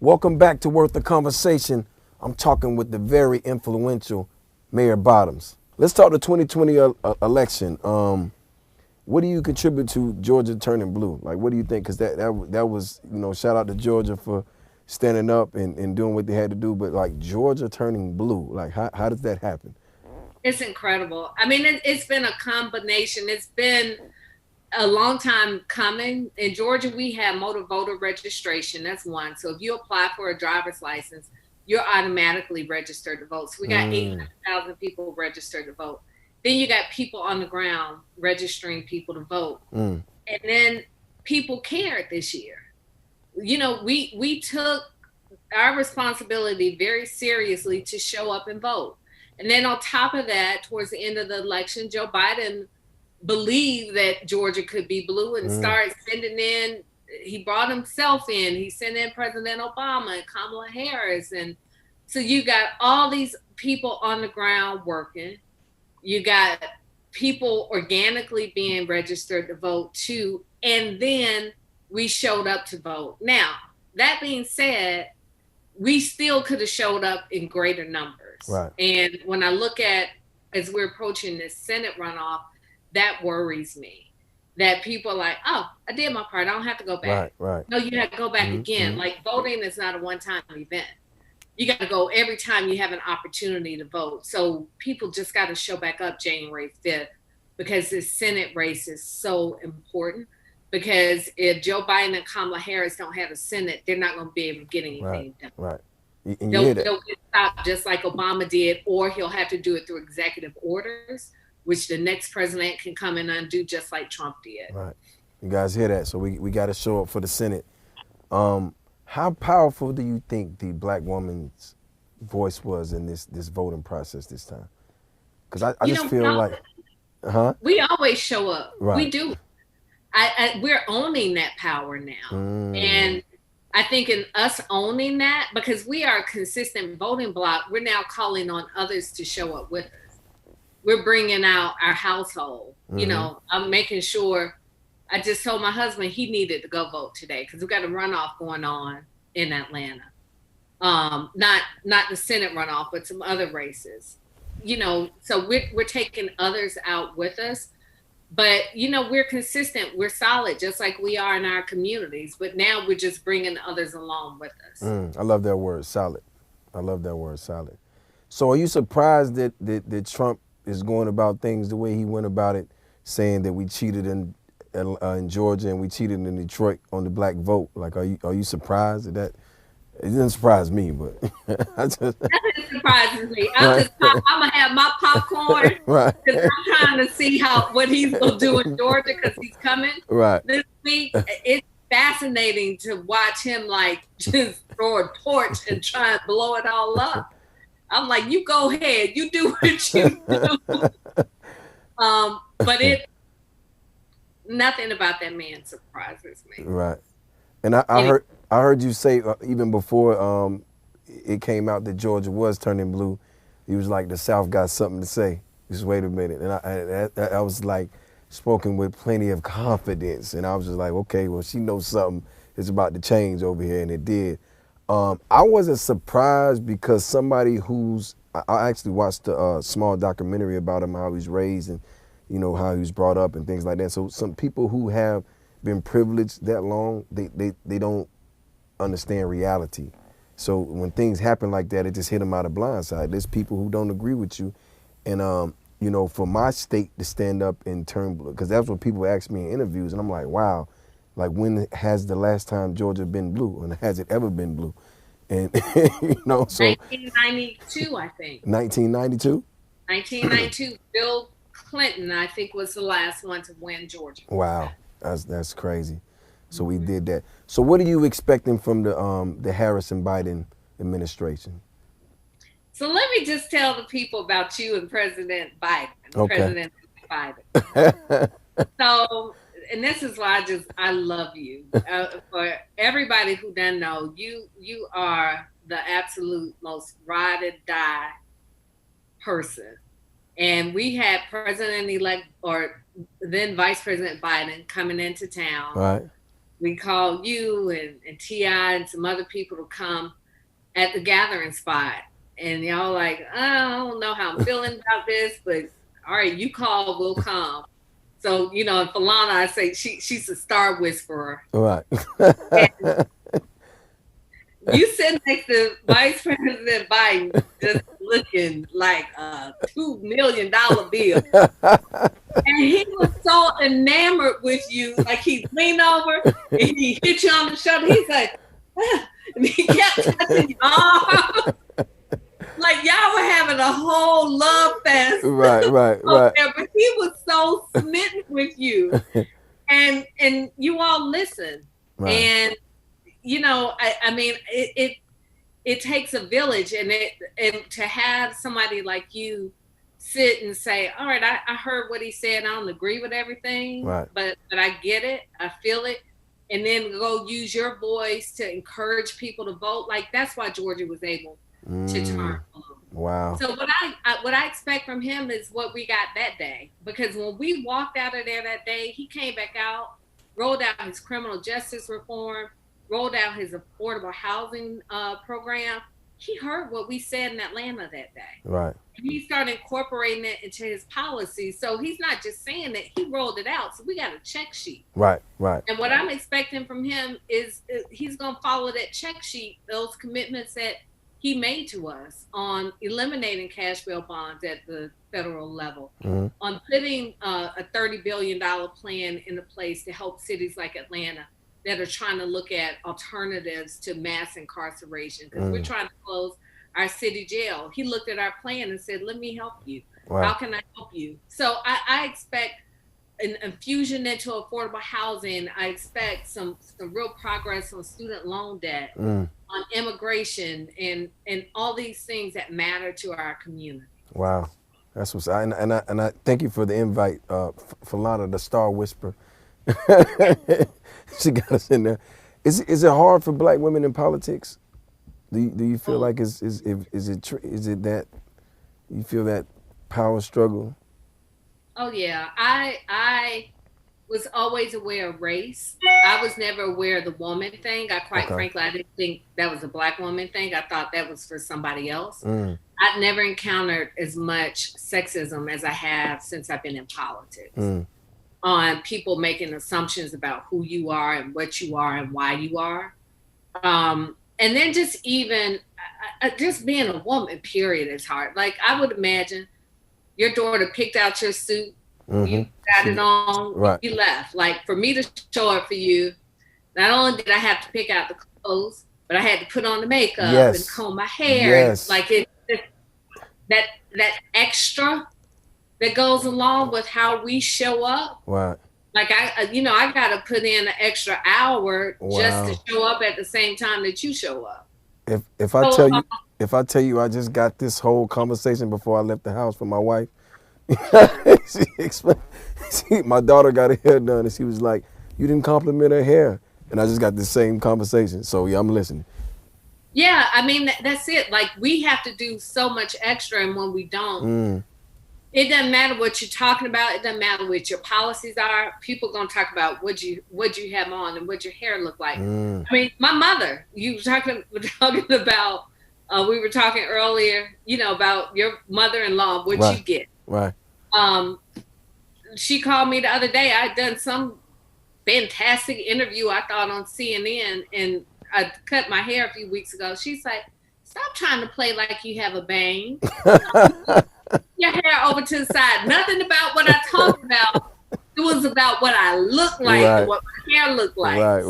Welcome back to Worth the Conversation. I'm talking with the very influential Mayor Bottoms. Let's talk the 2020 election. What do you contribute to Georgia turning blue? Like, what do you think? Because that was, shout out to Georgia for standing up and doing what they had to do. But like Georgia turning blue, like how does that happen? It's incredible. I mean, it's been a combination. It's been a long time coming. In Georgia, we have motor voter registration. That's one. So if you apply for a driver's license, you're automatically registered to vote. So we got Mm, 800,000 people registered to vote. Then you got people on the ground registering people to vote. mm, And then people cared this year. We took our responsibility very seriously to show up and vote. And then on top of that, towards the end of the election, Joe Biden believed that Georgia could be blue and mm. started sending in. He brought himself in. He sent in President Obama and Kamala Harris, and so you got all these people on the ground working. You got people organically being registered to vote too, and then we showed up to vote. Now, that being said, we still could have showed up in greater numbers. Right, And when I look at, as we're approaching this Senate runoff, that worries me. That people are like, oh, I did my part. I don't have to go back. right, right. No, you have to go back again. Mm-hmm. Like voting is not a one-time event. You got to go every time you have an opportunity to vote. So people just got to show back up January 5th because this Senate race is so important. Because if Joe Biden and Kamala Harris don't have a Senate, they're not going to be able to get Right, anything done. right. And you hear that? They'll get stopped just like Obama did, or he'll have to do it through executive orders, which the next president can come and undo just like Trump did. Right. You guys hear that? So we got to show up for the Senate. How powerful do you think the black woman's voice was in this voting process this time? Because I You just know, feel like, huh? we always show up. Right. We do. We're owning that power now. Mm, And I think in us owning that, because we are a consistent voting bloc, we're now calling on others to show up with us. We're bringing out our household. mm-hmm. I'm making sure. I just told my husband he needed to go vote today because we got a runoff going on in Atlanta. Not the Senate runoff, but some other races. So we're taking others out with us. But we're consistent, we're solid, just like we are in our communities. But now we're just bringing others along with us. I love that word, solid. I love that word, solid. So are you surprised that Trump is going about things the way he went about it, saying that we cheated in Georgia and we cheated in Detroit on the black vote? Like, are you surprised that? It didn't surprise me, but I just Nothing surprises me. right, I'm gonna have my popcorn right, because I'm trying to see what he's gonna do in Georgia because he's coming right. this week. It's fascinating to watch him like just throw a torch and try and blow it all up. I'm like, you go ahead, you do what you do. But nothing about that man surprises me. Right. And I Any, heard you say even before it came out that Georgia was turning blue, he was like the South got something to say. Just wait a minute, and I was like spoken with plenty of confidence, and I was just like, okay, well she knows something is about to change over here, and it did. I wasn't surprised because somebody I actually watched a small documentary about him, how he's raised and how he was brought up and things like that. So some people who have been privileged that long, they don't understand reality. So when things happen like that, it just hit them out of blindside. There's people who don't agree with you, and for my state to stand up and turn blue, because that's what people ask me in interviews, and I'm like, wow, like when has the last time Georgia been blue, and has it ever been blue? And so 1992, I think. 1992. 1992, Bill Clinton, I think, was the last one to win Georgia. Wow, that's crazy. So we did that. So what are you expecting from the Harris and Biden administration? So let me just tell the people about you and President Biden. Okay. President Biden. So, and this is why I love you. For everybody who doesn't know, you are the absolute most ride or die person. And we had President-elect or then Vice President Biden coming into town. All right. we called you and T.I. and some other people to come at the gathering spot. And y'all like, I don't know how I'm feeling about this, but all right, you call, we'll come. So, you know, in Falana, I say she's a star whisperer. Right. And you sit next to Vice President Biden just looking like a $2 million bill. And he was so enamored with you, like he leaned over and he hit you on the shoulder. He's like, ah, and he kept touching your arm. Like y'all were having a whole love fest. Right. There, but he was so smitten with you. And you all listened. Right. And you know, I mean, it takes a village, and to have somebody like you sit and say, all right, I heard what he said. I don't agree with everything, right. but I get it. I feel it. And then go use your voice to encourage people to vote. Like that's why Georgia was able to turn blue. Wow. So what I expect from him is what we got that day. Because when we walked out of there that day, he came back out, rolled out his criminal justice reform, rolled out his affordable housing program. He heard what we said in Atlanta that day. Right. And he started incorporating it into his policies. So he's not just saying that, he rolled it out. So we got a check sheet. Right. And what I'm expecting from him is he's going to follow that check sheet, those commitments that he made to us on eliminating cash bail bonds at the federal level, on putting a $30 billion plan into place to help cities like Atlanta that are trying to look at alternatives to mass incarceration, because we're trying to close our city jail. He looked at our plan and said, let me help you. Wow. How can I help you? So I expect an infusion into affordable housing. I expect some real progress on student loan debt, on immigration, and all these things that matter to our community. Wow. That's what's and I thank you for the invite, Falana, the star whisperer. She got us in there. Is it hard for Black women in politics? Do you feel like is it that you feel that power struggle? Oh yeah, I was always aware of race. I was never aware of the woman thing. Frankly, I didn't think that was a Black woman thing. I thought that was for somebody else. I've never encountered as much sexism as I have since I've been in politics. On people making assumptions about who you are and what you are and why you are. And then just even just being a woman, period, is hard. Like I would imagine your daughter picked out your suit, you got it on, right. You left. Like for me to show up for you, not only did I have to pick out the clothes, but I had to put on the makeup and comb my hair. Yes. Like that extra that goes along with how we show up. Right. Like I got to put in an extra hour just to show up at the same time that you show up. If I tell you I just got this whole conversation before I left the house for my wife, my daughter got her hair done and she was like, "You didn't compliment her hair," and I just got the same conversation. So yeah, I'm listening. Yeah, I mean that's it. Like we have to do so much extra, and when we don't. It doesn't matter what you're talking about. It doesn't matter what your policies are. People are going to talk about what you have on and what your hair look like. I mean, my mother, we're talking about, we were talking earlier, about your mother-in-law, what you get. Right. She called me the other day. I had done some fantastic interview, I thought, on CNN, and I cut my hair a few weeks ago. She's like, stop trying to play like you have a bang. Your hair over to the side. Nothing about what I talked about. It was about what I looked like and what my hair looked like.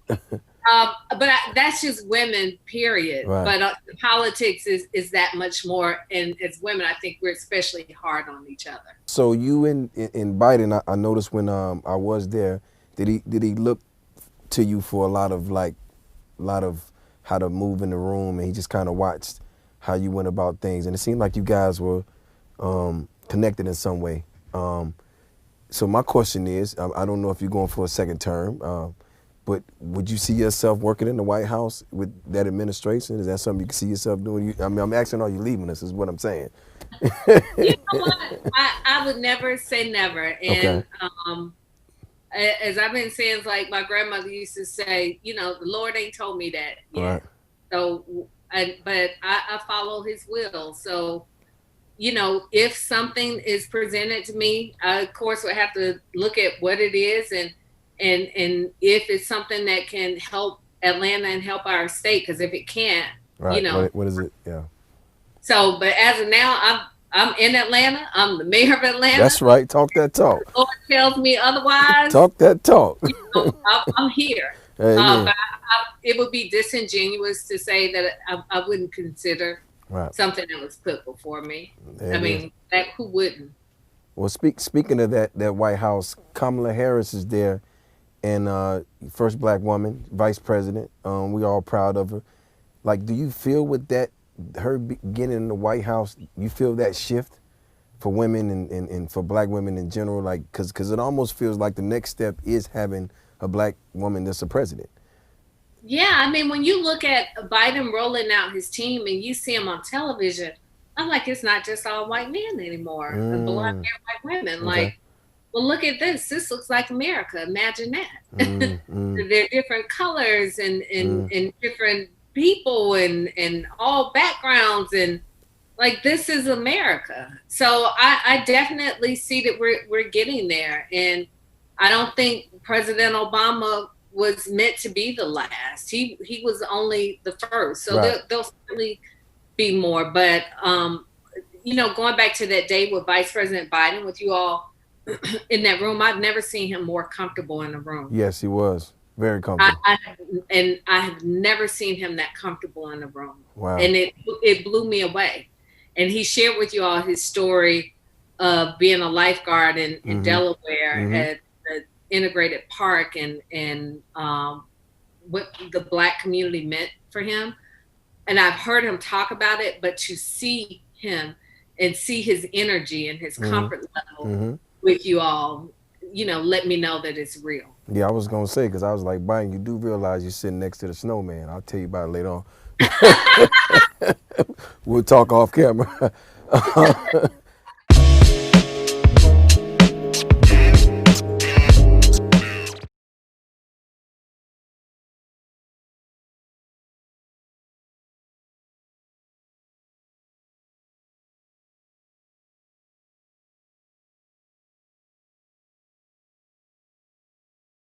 But that's just women, period. Right. But politics is that much more. And as women, I think we're especially hard on each other. So you in Biden, I noticed when I was there, did he look to you for a lot of how to move in the room, and he just kind of watched how you went about things, and it seemed like you guys were connected in some way. So my question is, I don't know if you're going for a second term, but would you see yourself working in the White House with that administration? Is that something you can see yourself doing? I mean, I'm asking, are you leaving us, is what I'm saying. You know what? I would never say never. And as I've been saying, it's like my grandmother used to say, you know, the Lord ain't told me that Right. yet. So, but I follow His will. So, you know, if something is presented to me, I of course would have to look at what it is and if it's something that can help Atlanta and help our state. Because if it can't, you Right. know. What is it? Yeah. So, but as of now, I'm in Atlanta. I'm the mayor of Atlanta. That's right. Talk that talk. The Lord tells me otherwise. Talk that talk. You know, I'm here. Amen. But it would be disingenuous to say that I wouldn't consider Right. something that was put before me. There I it mean, that, who wouldn't? Well, speaking of that White House, Kamala Harris is there, and first black woman, vice president. We all proud of her. Like, do you feel with that, her getting in the White House, you feel that shift for women and for black women in general? Like, because it almost feels like the next step is having a black woman that's a president. Yeah, I mean, when you look at Biden rolling out his team and you see him on television, I'm like, it's not just all white men anymore, and blonde hair white women. Okay. Like, well, look at this. This looks like America. Imagine that. They're different colors and different people and all backgrounds, and like, this is America. So I definitely see that we're getting there, and I don't think President Obama was meant to be the last. He was only the first. So Right. there'll certainly be more. But you know, going back to that day with Vice President Biden with you all in that room, I've never seen him more comfortable in the room. Yes, he was very comfortable. I have never seen him that comfortable in the room. Wow. And it blew me away. And he shared with you all his story of being a lifeguard in Delaware at the integrated park and what the black community meant for him. And I've heard him talk about it, but to see him and see his energy and his comfort level with you all, you know, let me know that it's real. Yeah, I was gonna say, because I was like, Biden, you do realize you're sitting next to the snowman. I'll tell you about it later on. We'll talk off camera.